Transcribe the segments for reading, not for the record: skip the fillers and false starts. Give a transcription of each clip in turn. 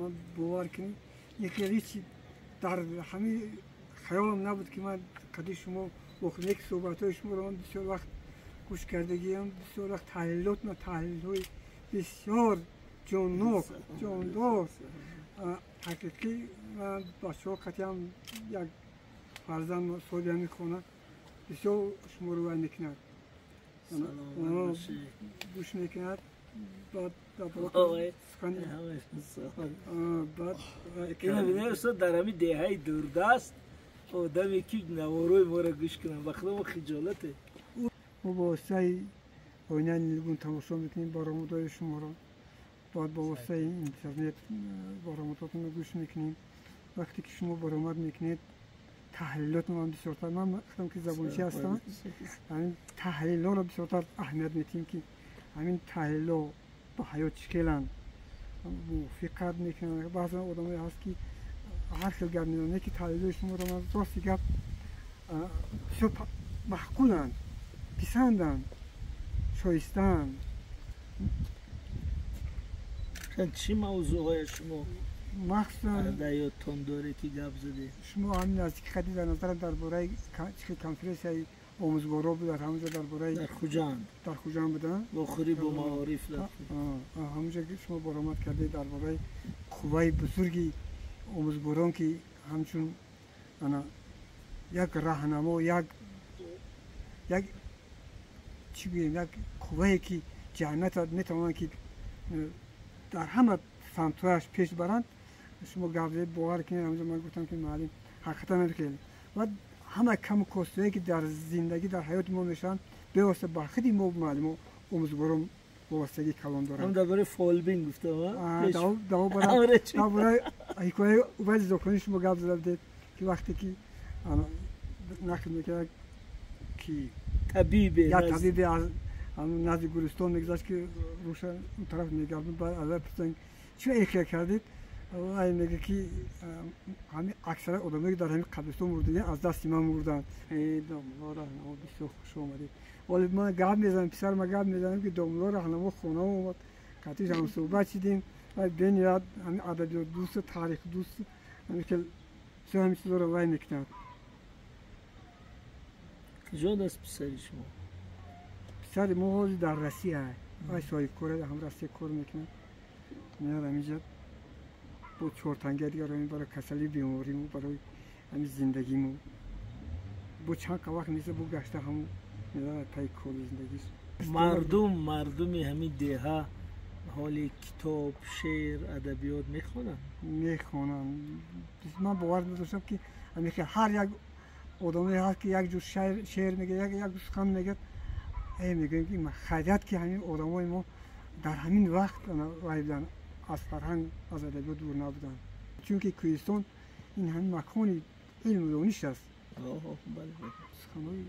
من باور کنید یکی هیچ در همین خیالم نبود که من قدی شما یک صحبت‌های شما رو من بسیار وقت گوش کردگیم، بسیار وقت تحلیلات و تحلیل‌های بسیار جاندار حقیقی و بچه‌ها قطعی هم یک فرزند صحبت می‌کنه بسیار شما رو وای می‌کند گوش می‌کند بعد اینا بینه استاد در همین دههای دوردست آدمی که نواروی ما را گوش کنم بخدا ما خجالته ما با واسطه آینه نیلگون تماشا میکنیم برآمدهای شما را بعد با واسطه اینترنت برآمداتون رو گوش میکنیم وقتی که شما برآمد میکنید تحلیلات من بسیارتر من گفتم که زبانشی هستم همین تحلیل‌ها را بسیارتر اهمیت میدیم که همین تحلیل‌ها با حیات چکلن فکر میکنن بعضا آدمایی هست که هر خیلی گپ میزنه که تحلیل شما رو من راستی گپ بسیار محقولن پسندن شایستن چی موضوعهای شما مخصوصا در یادتان داره که گپ زده شما همین از که خدی در نظر درباره کنفرانس آموزگارا بود در همونجا درباره در خوجان بودن بخوری با معارف همونجا که شما برآمد کرده درباره قوای بزرگی آموزگاران که همچون یک راهنما یک چی بگیم یک قوایی که جهنت میتوانند که در همه سمت‌هایش پیش برند شما گفته باور کنید همونجا من گفتم که معلم حقیقتا نمی‌کنید و همه کم کوستایی که در زندگی در حیات ما میشن به واسطه برخی ما معلم آموزگاران وابستگی کلان دارن هم درباره فالبینگ گفتم درباره حکایت عبید زاکانی شما گفت زده که وقتی که نقل میکرد که طبیب از نزد گلستان میگذاشت که روش اون طرف میگردون بعد ازش پرسیدن چه احیا کردید و میگه که همین اکثر آدمایی که در همین قبرستان مردن از دست من مردن داملا راهنما بسیار خوش آمدید ولی من گپ میزنم پسر ما گپ میزنم که داملا راهنما خونه اومد قطعی هم صحبت شدیم و بین یاد همین ادبیات دوست تاریخ دوست همین که همین چیزا رو وای میکنند کجا دست پسری شما پسر ما در روسیه ای سای کره هم روسیه کار میکنه میاد همینجا با چورتنگه دیگه رو برای کسلی بیماریمو برای همین زندگیمو با چند وقت نیست با گشته همون میاد پای کار زندگیش مردمی همین دهه حالی کتاب شعر ادبیات میخوانن من باور نداشتم که همین که هر یک آدمی هست که یک جور شعر میگه یک جور سخن میگه میگن که خیلیت که همین آدمای ما در همین وقت رایدن از فرهنگ از ادبیات دور نبودن چون که کوهستان این همین مکان علم و دانش است سخنهای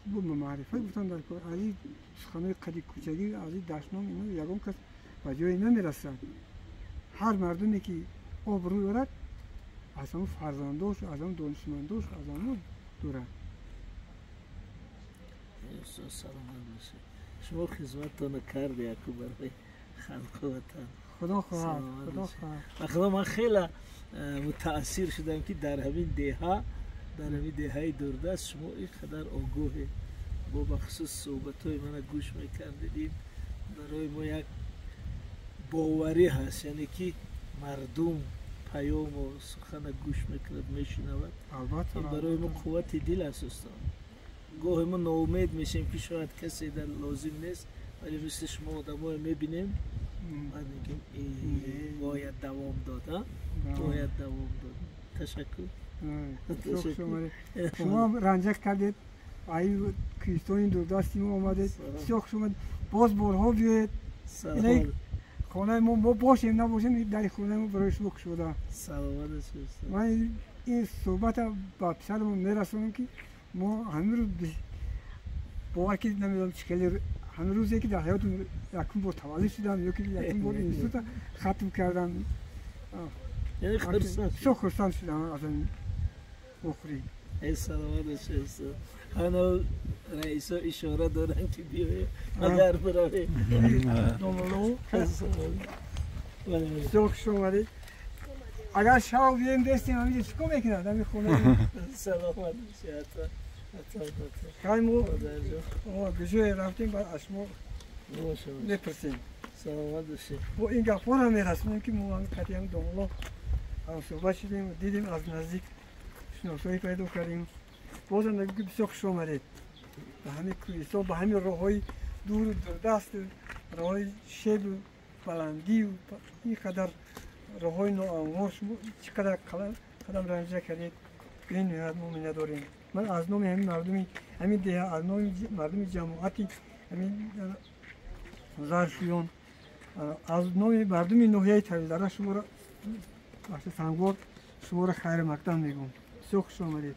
بود معرفت بودن در کار علی سخنهای قدی کوچگی از این دشنام اینا یکم کس به جای نمیرسند هر مردمی که آبرو دارد از همون فرزنداش از همون دانشمنداش از همون دورند سلامت باشه شما خدمتتان کرده یکو برای خلق وطن خدا خواهد خدا من خیلی متاثر شدم که در همین دهه دوردست شما اینقدر آگاهه با بخصوص صحبت‌های من گوش میکردید برای ما یک باوری هست یعنی که مردم پیام و سخن گوش میکرد میشنود این برای ما قوت دل است استاد گاهی ما ناامید میشیم که شاید کسی در لازم نیست ولی مثل شما آدم‌ها میبینیم بعد میگیم باید دوام داد باید دوام داد تشکر شما رنجک کردید این کریستانی دوردستی ما آمدید بسیار شما باز بارها بیاید خانه ما باشیم نباشیم در خانه ما برای شما شده من این صحبت با پسرمون میرسونم که ما همین روز باور کنید نمیدونم چکلی همین روزی که در حیاتون یکم بار تولد شدم یا که یکم بار اینستیتوت ختم کردم یعنی خرسند شدم از این بخوری ای سلامت باشه هنو رئیسا اشاره دارن که بیایه اگر بروه بسیار خوش اومدید اگر شب بیایم دستیم همینجا چیکار میکنه دمی خونه سلامت باشی حتی خیلی مو مادر جان گجوی رفتیم بعد اشما باشه میپرسیم سلامت باشی با این گفت هم میرسونیم که ما هم قدیم دنبالا هم صحبت شدیم و دیدیم از نزدیک شناسایی پیدا کردیم بازم نگو که بسیار خوش آمدید به همین کوهستان به همین راههای دور و دوردست راههای شب و بلندی و این قدر راههای ناآمار شما چقدر قدم رنجه کردید به این نهایت ما نداریم من از نام همین مردمی همین دیه از نام مردم جماعتی همین زرفیان از نام مردم نوحیه طویلدره شما را بخش سنگوار شما را خیر مقدم میگم بسیار خوش آمدید